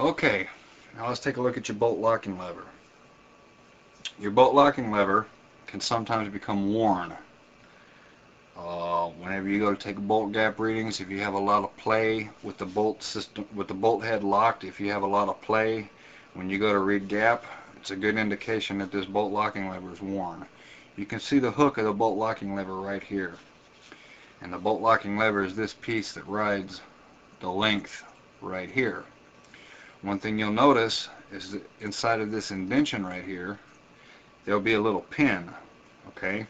Okay, now let's take a look at your bolt locking lever. Your bolt locking lever can sometimes become worn. Whenever you go to take bolt gap readings, if you have a lot of play with the bolt system, with the bolt head locked, if you have a lot of play when you go to read gap, it's a good indication that this bolt locking lever is worn. You can see the hook of the bolt locking lever right here. And the bolt locking lever is this piece that rides the length right here. One thing you'll notice is that inside of this indention right here, there'll be a little pin, okay?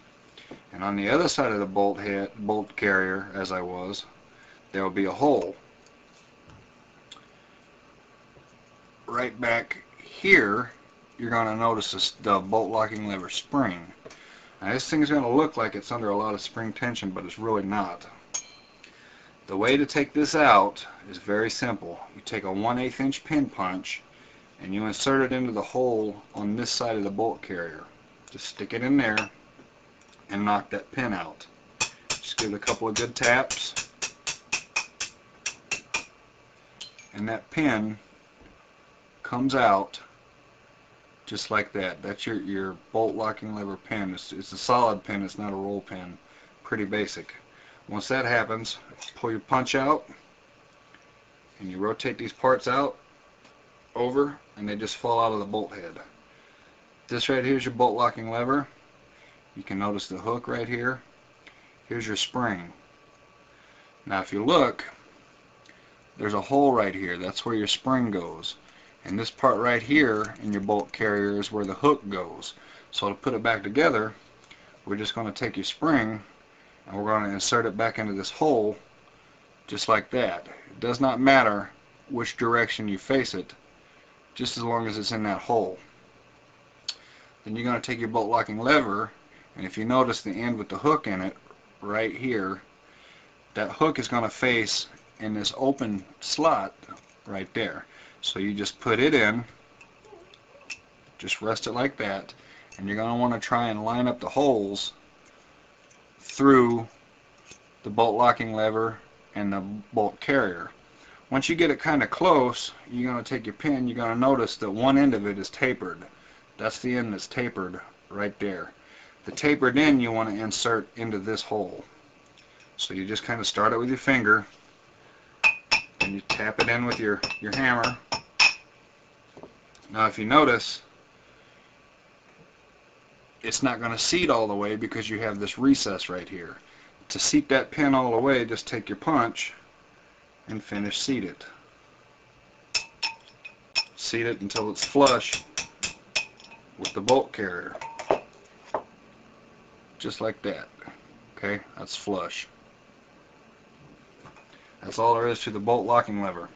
And on the other side of the bolt carrier, as I was, there will be a hole. Right back here, you're going to notice the bolt locking lever spring. Now this thing's going to look like it's under a lot of spring tension, but it's really not. The way to take this out is very simple. You take a 1/8 inch pin punch and you insert it into the hole on this side of the bolt carrier. Just stick it in there and knock that pin out. Just give it a couple of good taps, and that pin comes out just like that. That's your bolt locking lever pin. It's a solid pin, it's not a roll pin. Pretty basic. Once that happens, pull your punch out and you rotate these parts out over and they just fall out of the bolt head. This right here is your bolt locking lever. You can notice the hook right here. Here's your spring. Now if you look, there's a hole right here. That's where your spring goes. And this part right here in your bolt carrier is where the hook goes. So to put it back together, we're just going to take your spring and we're going to insert it back into this hole just like that. It does not matter which direction you face it, just as long as it's in that hole. Then you're going to take your bolt locking lever, and if you notice the end with the hook in it right here, that hook is going to face in this open slot right there. So you just put it in, just rest it like that, and you're going to want to try and line up the holes through the bolt locking lever and the bolt carrier. Once you get it kind of close, you're going to take your pin, you're going to notice that one end of it is tapered. That's the end that's tapered right there. The tapered end you want to insert into this hole. So you just kind of start it with your finger and you tap it in with your hammer. Now if you notice, it's not going to seat all the way because you have this recess right here. To seat that pin all the way, just take your punch and finish seat it. Seat it until it's flush with the bolt carrier. Just like that. Okay, that's flush. That's all there is to the bolt locking lever.